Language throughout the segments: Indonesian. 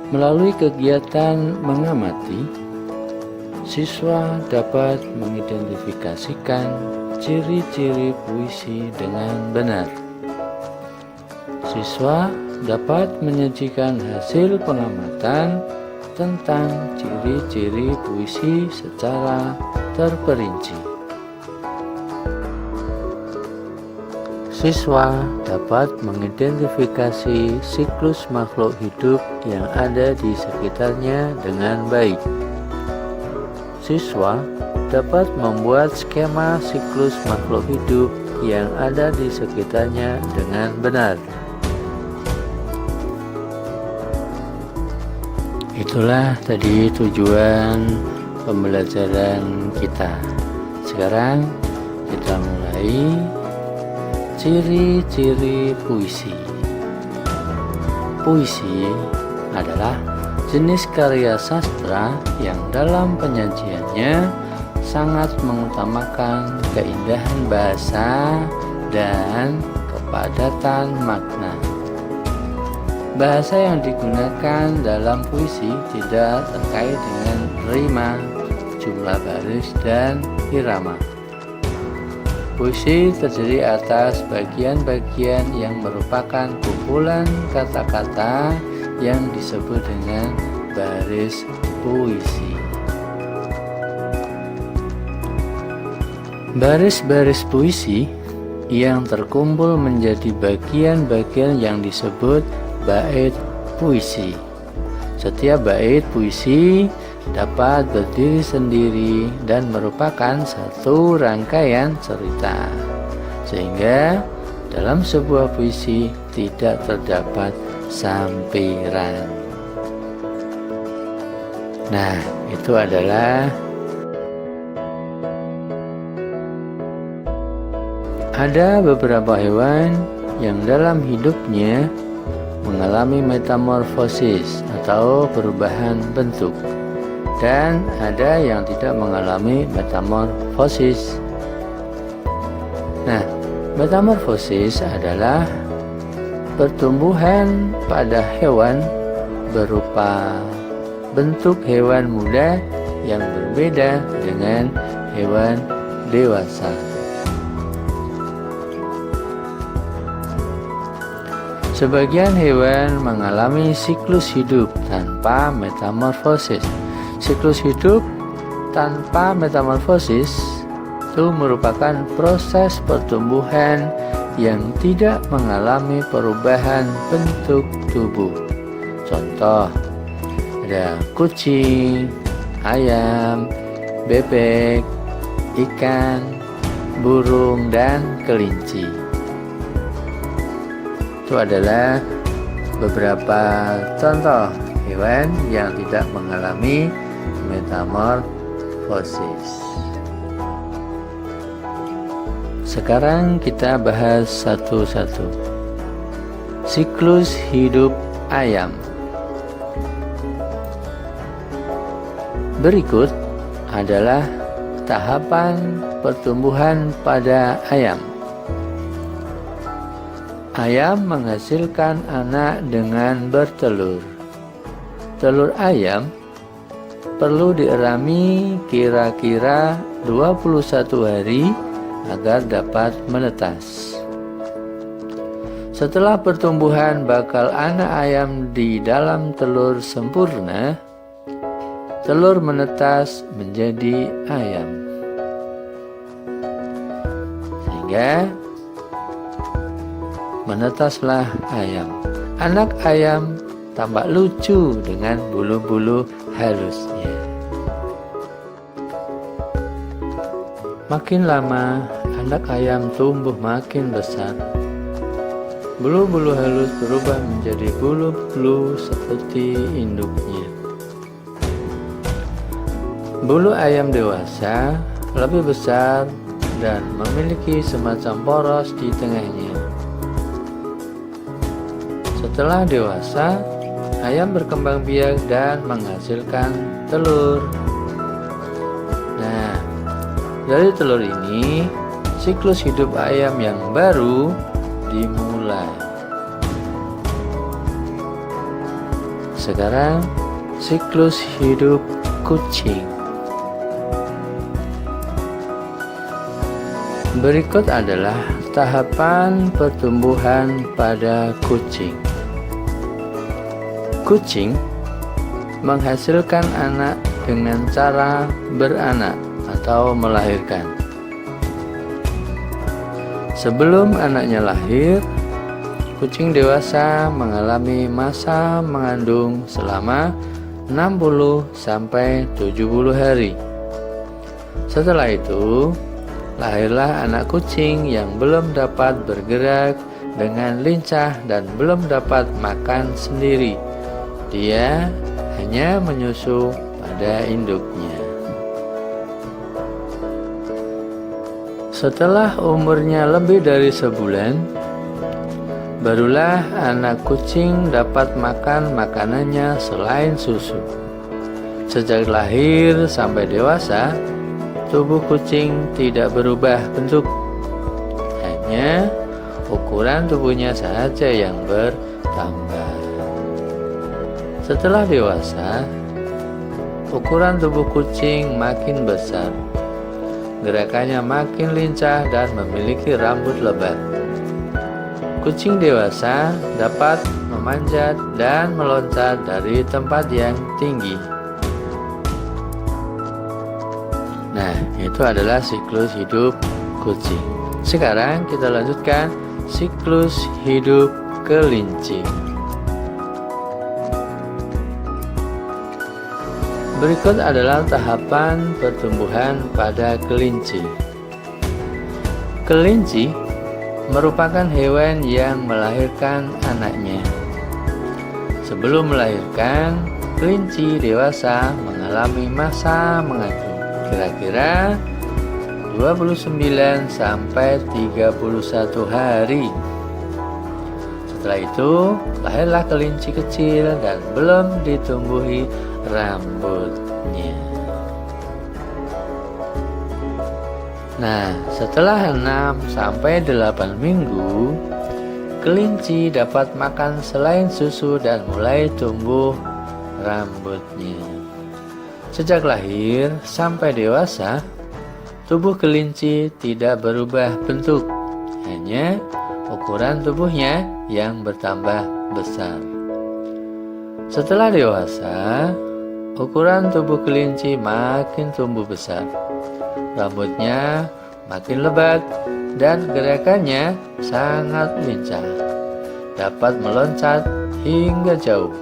Melalui kegiatan mengamati, siswa dapat mengidentifikasikan ciri-ciri puisi dengan benar. Siswa dapat menyajikan hasil pengamatan tentang ciri-ciri puisi secara terperinci. Siswa dapat mengidentifikasi siklus makhluk hidup yang ada di sekitarnya dengan baik. Siswa dapat membuat skema siklus makhluk hidup yang ada di sekitarnya dengan benar. Itulah tadi tujuan pembelajaran kita. Sekarang kita mulai ciri-ciri puisi. Puisi adalah jenis karya sastra yang dalam penyajiannya sangat mengutamakan keindahan bahasa dan kepadatan makna. Bahasa yang digunakan dalam puisi tidak terkait dengan rima, jumlah baris, dan irama. Puisi terdiri atas bagian-bagian yang merupakan kumpulan kata-kata yang disebut dengan baris puisi. Baris-baris puisi yang terkumpul menjadi bagian-bagian yang disebut bait puisi. Setiap bait puisi dapat berdiri sendiri dan merupakan satu rangkaian cerita, sehingga dalam sebuah puisi tidak terdapat sampiran. Nah, itu adalah ada beberapa hewan yang dalam hidupnya mengalami metamorfosis atau perubahan bentuk, dan ada yang tidak mengalami metamorfosis. Nah, metamorfosis adalah pertumbuhan pada hewan berupa bentuk hewan muda yang berbeda dengan hewan dewasa. Sebagian hewan mengalami siklus hidup tanpa metamorfosis. Siklus hidup tanpa metamorfosis itu merupakan proses pertumbuhan yang tidak mengalami perubahan bentuk tubuh. Contoh, ada kucing, ayam, bebek, ikan, burung, dan kelinci. Itu adalah beberapa contoh hewan yang tidak mengalami metamorfosis. Sekarang kita bahas satu-satu. Siklus hidup ayam. Berikut adalah tahapan pertumbuhan pada ayam. Ayam menghasilkan anak dengan bertelur. Telur ayam perlu dierami kira-kira 21 hari agar dapat menetas. Setelah pertumbuhan bakal anak ayam di dalam telur sempurna, telur menetas menjadi ayam. Sehingga menetaslah ayam. Anak ayam tampak lucu dengan bulu-bulu halusnya. Makin lama, anak ayam tumbuh makin besar. Bulu-bulu halus berubah menjadi bulu-bulu seperti induknya. Bulu ayam dewasa lebih besar dan memiliki semacam poros di tengahnya. Setelah dewasa, ayam berkembang biak dan menghasilkan telur. Nah, dari telur ini, siklus hidup ayam yang baru dimulai. sekarang siklus hidup kucing. Berikut adalah tahapan pertumbuhan pada kucing. Kucing menghasilkan anak dengan cara beranak atau melahirkan. Sebelum anaknya lahir, kucing dewasa mengalami masa mengandung selama 60-70 hari. Setelah itu, lahirlah anak kucing yang belum dapat bergerak dengan lincah dan belum dapat makan sendiri. Dia hanya menyusu pada induknya. Setelah umurnya lebih dari sebulan, barulah anak kucing dapat makan makanannya selain susu. Sejak lahir sampai dewasa, tubuh kucing tidak berubah bentuk, hanya ukuran tubuhnya saja yang bertambah. Setelah dewasa, ukuran tubuh kucing makin besar, gerakannya makin lincah dan memiliki rambut lebat. Kucing dewasa dapat memanjat dan meloncat dari tempat yang tinggi. Nah, itu adalah siklus hidup kucing. Sekarang kita lanjutkan siklus hidup kelinci. Berikut adalah tahapan pertumbuhan pada kelinci. Kelinci merupakan hewan yang melahirkan anaknya. Sebelum melahirkan, kelinci dewasa mengalami masa mengandung, kira-kira 29-31 hari. Setelah itu, lahirlah kelinci kecil dan belum ditumbuhi rambutnya. Nah, setelah 6-8 minggu, kelinci dapat makan selain susu dan mulai tumbuh rambutnya. Sejak lahir sampai dewasa, tubuh kelinci tidak berubah bentuk, hanya ukuran tubuhnya yang bertambah besar. Setelah dewasa, ukuran tubuh kelinci makin tumbuh besar. Rambutnya makin lebat dan gerakannya sangat lincah, dapat meloncat hingga jauh.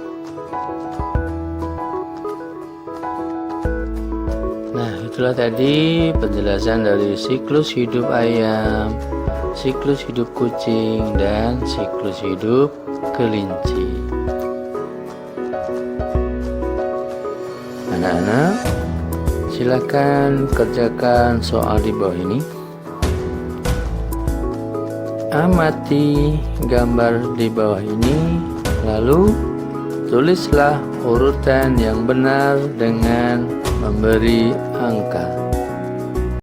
Nah, itulah tadi penjelasan dari siklus hidup ayam, siklus hidup kucing, dan siklus hidup kelinci. Anak-anak, silakan kerjakan soal di bawah ini. Amati gambar di bawah ini, lalu tulislah urutan yang benar dengan memberi angka.